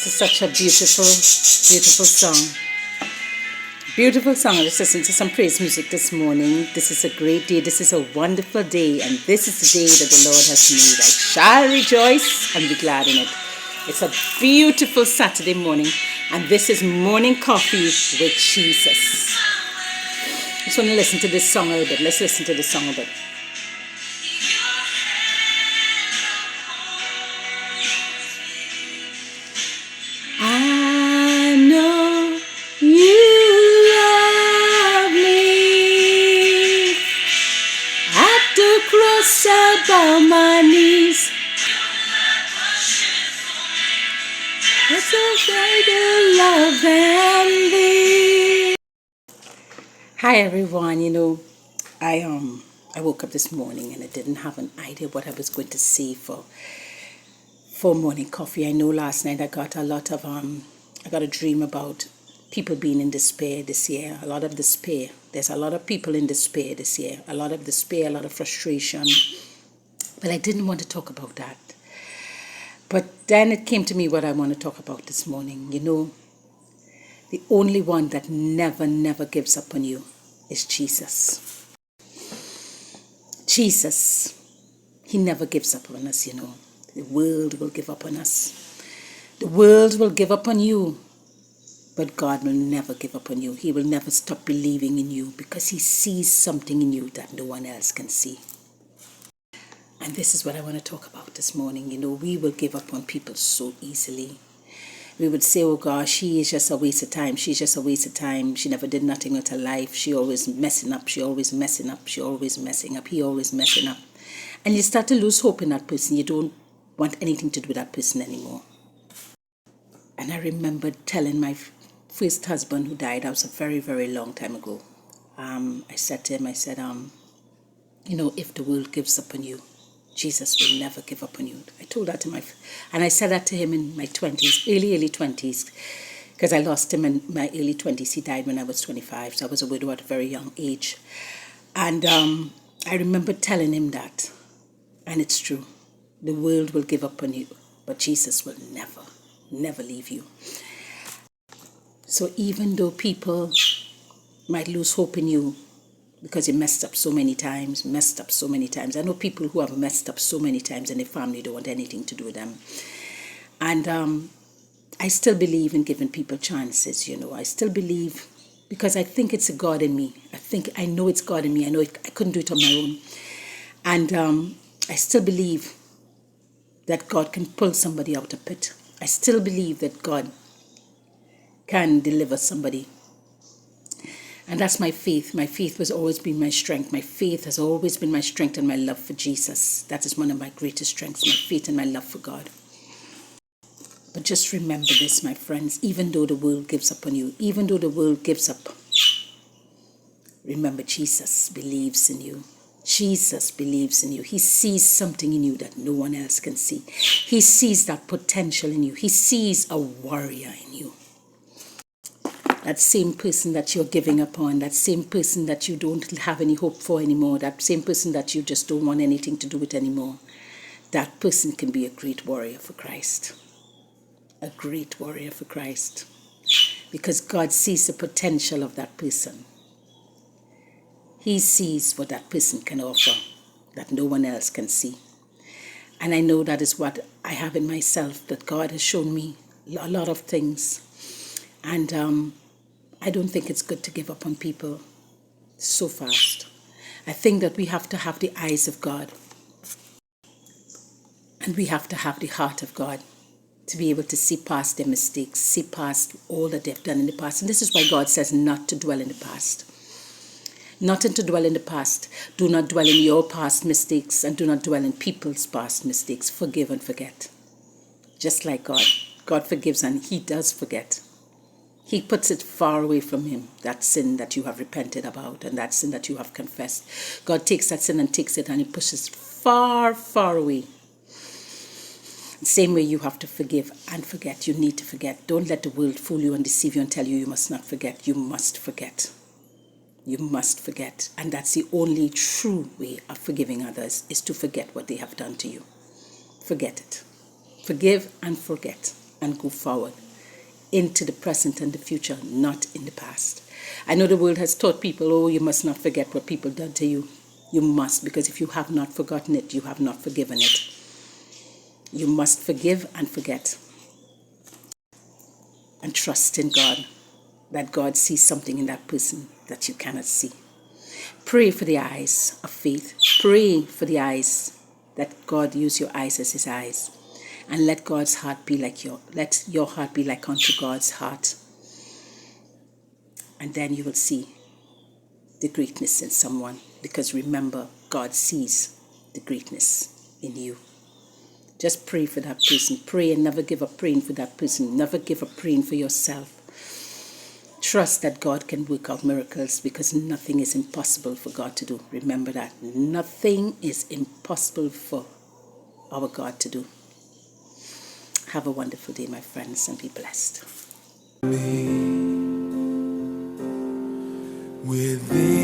This is such a beautiful, beautiful song. Beautiful song. Let's listen to some praise music this morning. This is a great day. This is a wonderful day. And this is the day that the Lord has made. I shall rejoice and be glad in it. It's a beautiful Saturday morning. And this is Morning Coffee with Jesus. I just want to listen to this song a little bit. Let's listen to this song a bit. I know you love me. At the cross I bow my knees. It's a greater love than thee. Hi everyone. I woke up this morning and I didn't have an idea what I was going to say for morning coffee. I know last night I got a dream about people being in despair this year. A lot of despair. There's a lot of people in despair this year. A lot of despair, a lot of frustration. But I didn't want to talk about that. But then it came to me what I want to talk about this morning. The only one that never gives up on you is Jesus. Jesus, he never gives up on us. The world will give up on us. The world will give up on you. But God will never give up on you. He will never stop believing in you because he sees something in you that no one else can see. And this is what I want to talk about this morning. We will give up on people so easily. We would say, oh gosh, she is just a waste of time. She's just a waste of time. She never did nothing with her life. She always messing up. She always messing up. She always messing up. He always messing up. And you start to lose hope in that person. You don't want anything to do with that person anymore. And I remember telling my first husband who died, that was a very, very long time ago. I said to him, if the world gives up on you, Jesus will never give up on you. I told that to and I said that to him in my 20s, early 20s, because I lost him in my early 20s. He died when I was 25, so I was a widow at a very young age. And I remember telling him that, and it's true. The world will give up on you, but Jesus will never leave you. So even though people might lose hope in you because you messed up so many times. I know people who have messed up so many times and their family don't want anything to do with them. And I still believe in giving people chances, I still believe, because I think it's a God in me. I know it's God in me. I know I couldn't do it on my own. And I still believe that God can pull somebody out of a pit. I still believe that God can deliver somebody. And that's my faith. My faith has always been my strength. My faith has always been my strength and my love for Jesus. That is one of my greatest strengths, my faith and my love for God. But just remember this, my friends, even though the world gives up on you, even though the world gives up, remember Jesus believes in you. Jesus believes in you. He sees something in you that no one else can see. He sees that potential in you. He sees a warrior in you. That same person that you're giving up on, that same person that you don't have any hope for anymore, that same person that you just don't want anything to do with anymore, that person can be a great warrior for Christ. A great warrior for Christ. Because God sees the potential of that person. He sees what that person can offer that no one else can see. And I know that is what I have in myself, that God has shown me a lot of things. And I don't think it's good to give up on people so fast. I think that we have to have the eyes of God. And we have to have the heart of God to be able to see past their mistakes, see past all that they've done in the past. And this is why God says not to dwell in the past. Not to dwell in the past. Do not dwell in your past mistakes and do not dwell in people's past mistakes. Forgive and forget. Just like God. God forgives and he does forget. He puts it far away from him, that sin that you have repented about and that sin that you have confessed. God takes that sin and takes it and he pushes far, far away. Same way you have to forgive and forget. You need to forget. Don't let the world fool you and deceive you and tell you must not forget. You must forget. You must forget. And that's the only true way of forgiving others, is to forget what they have done to you. Forget it. Forgive and forget. and go forward into the present and the future, not in the past. I know the world has taught people, oh, you must not forget what people done to you. You must, because if you have not forgotten it, you have not forgiven it. You must forgive and forget. And trust in God, that God sees something in that person that you cannot see. Pray for the eyes of faith. Pray for the eyes, that God use your eyes as his eyes. And let God's heart be like let your heart be like unto God's heart. And then you will see the greatness in someone. Because remember, God sees the greatness in you. Just pray for that person. Pray and never give up praying for that person. Never give up praying for yourself. Trust that God can work out miracles, because nothing is impossible for God to do. Remember that. Nothing is impossible for our God to do. Have a wonderful day, my friends, and be blessed. Within